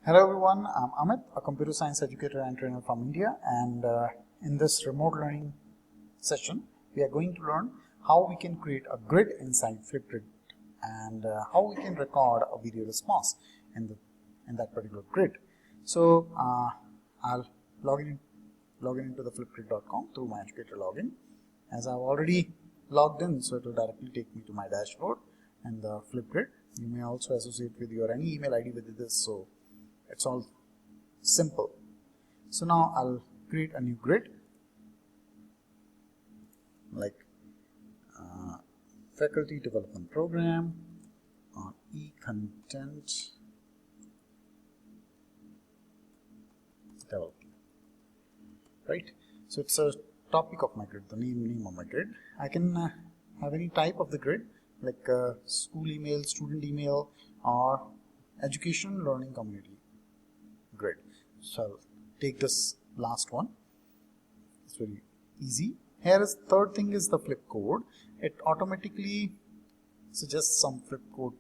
Hello everyone, I'm Amit, a computer science educator and trainer from India, and in this remote learning session we are going to learn how we can create a grid inside FlipGrid and how we can record a video response in that particular grid. So I'll log in into the flipgrid.com through my educator login. As I've already logged in, so it will directly take me to my dashboard and the FlipGrid. You may also associate with your any email ID with this, so it's all simple. So now I'll create a new grid like faculty development program on e-content development, right? So it's a topic of my grid, the name of my grid. I can have any type of the grid like school email, student email, or education learning community grid. So I'll take this last one. It's very easy. Here is third thing is the Flipcode. It automatically suggests some Flipcode,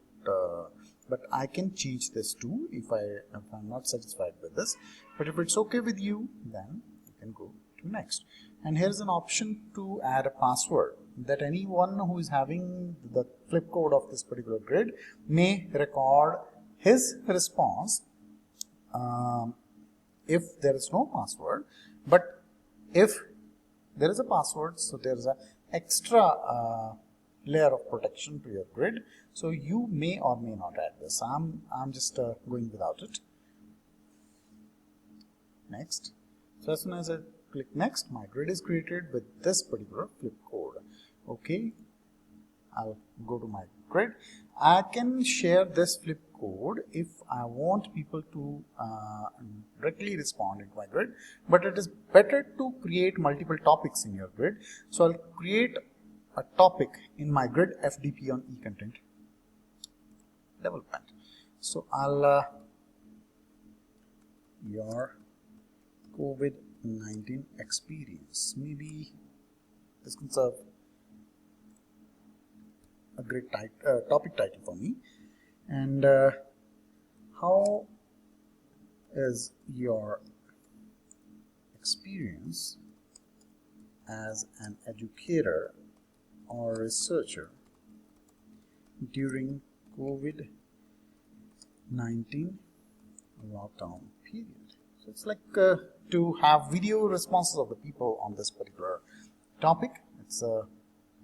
but I can change this too if I'm not satisfied with this. But if it's okay with you, then you can go to next. And here's an option to add a password that anyone who is having the Flipcode of this particular grid may record his response if there is no password. But if there is a password, so there is an extra layer of protection to your grid, so you may or may not add this. I'm just going without it. Next. So as soon as I click next, my grid is created with this particular Flipcode. Okay, I'll go to my grid. I can share this Flipcode if I want people to directly respond into my grid, but it is better to create multiple topics in your grid. So I'll create a topic in my grid FDP on e-content development. So I'll your COVID-19 experience. Maybe this can serve a great topic title for me. And how is your experience as an educator or researcher during COVID-19 lockdown period? So it's like to have video responses of the people on this particular topic. It's a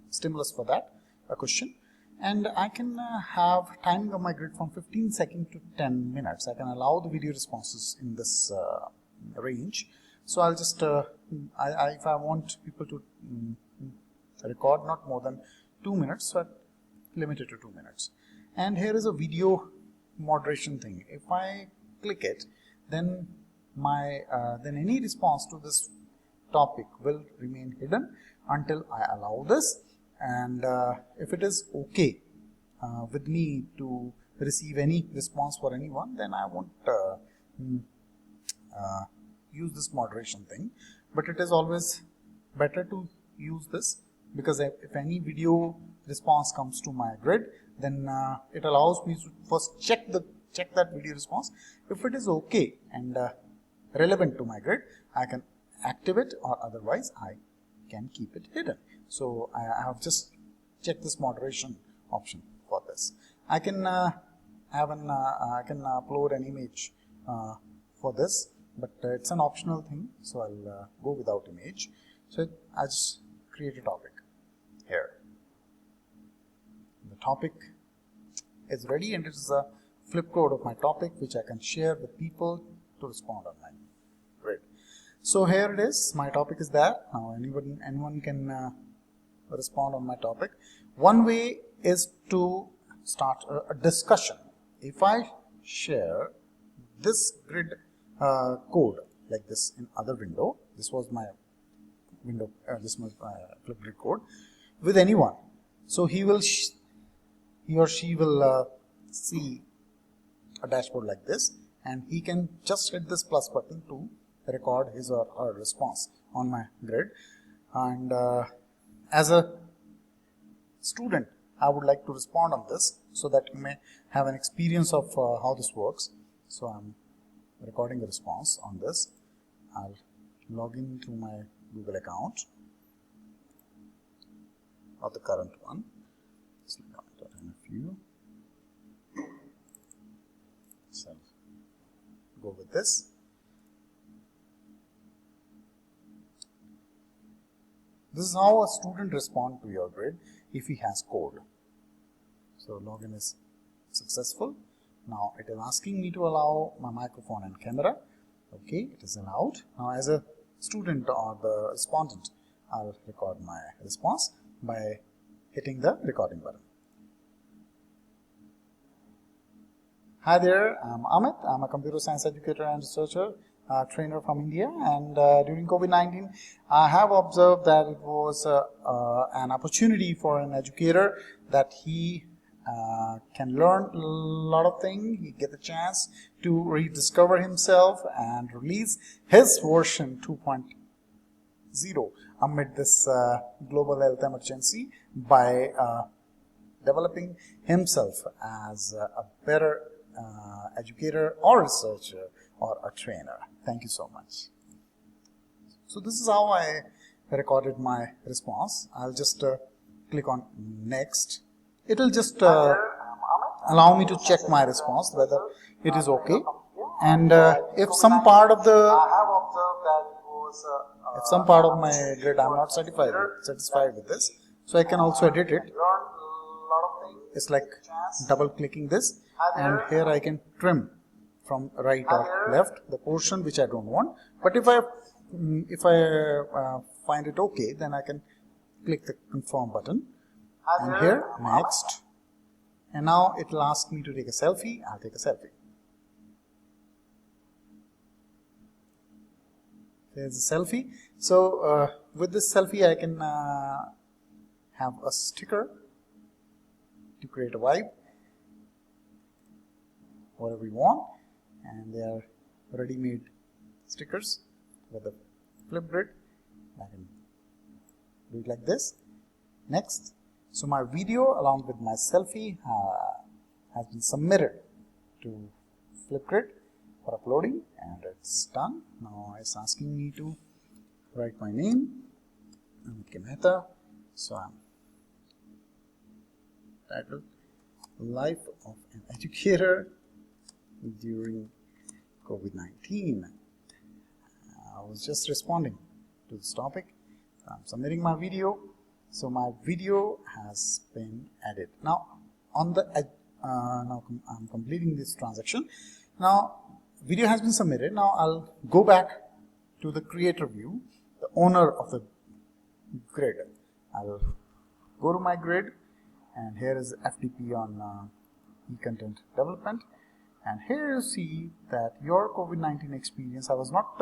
stimulus for that, a question. And I can have timing of my grid from 15 seconds to 10 minutes. I can allow the video responses in this range. So I'll just, if I want people to record not more than 2 minutes, so I limit it to 2 minutes. And here is a video moderation thing. If I click it, then then any response to this topic will remain hidden until I allow this. And if it is okay with me to receive any response for anyone, then I won't use this moderation thing. But it is always better to use this, because if any video response comes to my grid, then it allows me to first check that video response. If it is okay and relevant to my grid, I can activate, or otherwise I can keep it hidden. So I have just checked this moderation option for this. I can upload an image for this, but it's an optional thing, so I'll go without image. So I just create a topic here. The topic is ready, and it is a Flipcode of my topic, which I can share with people to respond on my grid. So here it is. My topic is there. Now anyone can respond on my topic. One way is to start a discussion. If I share this grid code like this in other window, this was my window, this was my FlipGrid code, with anyone, so he or she will see a dashboard like this, and he can just hit this plus button to record his or her response on my grid. And as a student, I would like to respond on this so that you may have an experience of how this works. So I'm recording a response on this. I'll log in to my Google account, or the current one. Select.nfu. So go with this. This is how a student responds to your grid if he has code. So login is successful. Now it is asking me to allow my microphone and camera. Okay, it is allowed. Now as a student or the respondent, I'll record my response by hitting the recording button. Hi there, I'm Amit. I'm a computer science educator and researcher, trainer from India, and during COVID-19 I have observed that it was an opportunity for an educator that he can learn a lot of things. He get the chance to rediscover himself and release his version 2.0 amid this global health emergency by developing himself as a better educator or researcher or a trainer. Thank you so much. So this is how I recorded my response. I'll just click on next. It will just allow me to check my response whether it is okay. And if some part of my grid I'm not satisfied with this, so I can also edit it. It's like double clicking this, and here I can trim from right or left the portion which I don't want. But if I find it okay, then I can click the confirm button, and here next, and now it will ask me to take a selfie. I'll take a selfie. There's a selfie. So with this selfie I can have a sticker to create a vibe, whatever you want, and they are ready-made stickers with the FlipGrid. I can do it like this. Next, so my video along with my selfie has been submitted to FlipGrid for uploading, and it's done. Now it's asking me to write my name, Amit Mehta. So I'm titled Life of an Educator During COVID-19. I was just responding to this topic. I'm submitting my video. So my video has been added. Now on the now I'm completing this transaction. Now video has been submitted. Now I'll go back to the creator view, the owner of the grid. I'll go to my grid, and here is FDP on e-content development, and here you see that your COVID-19 experience. I was not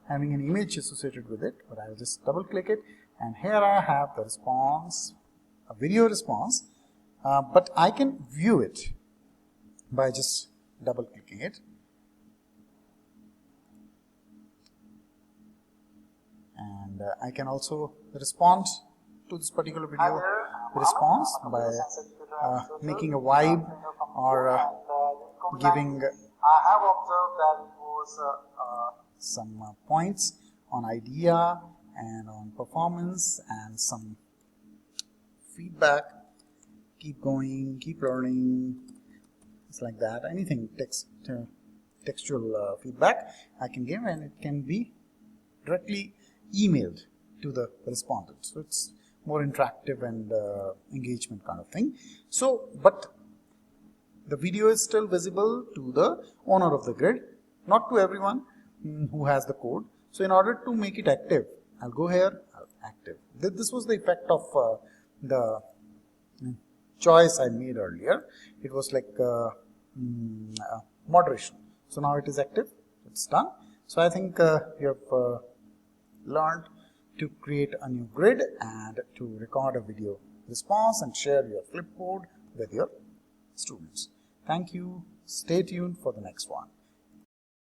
having an image associated with it, but I'll just double click it, and here I have the response, a video response, but I can view it by just double clicking it, and I can also respond to this particular video response by making a vibe or giving some points on idea and on performance and some feedback. Keep going, keep learning. It's like that. Anything textual feedback I can give, and it can be directly emailed to the respondent. So it's more interactive and engagement kind of thing. So, but the video is still visible to the owner of the grid, not to everyone who has the code. So in order to make it active, I'll go here, active. This was the effect of the choice I made earlier. It was like moderation. So now it is active, it's done. So I think you have learned to create a new grid and to record a video response and share your Flipcode with your students. Thank you. Stay tuned for the next one.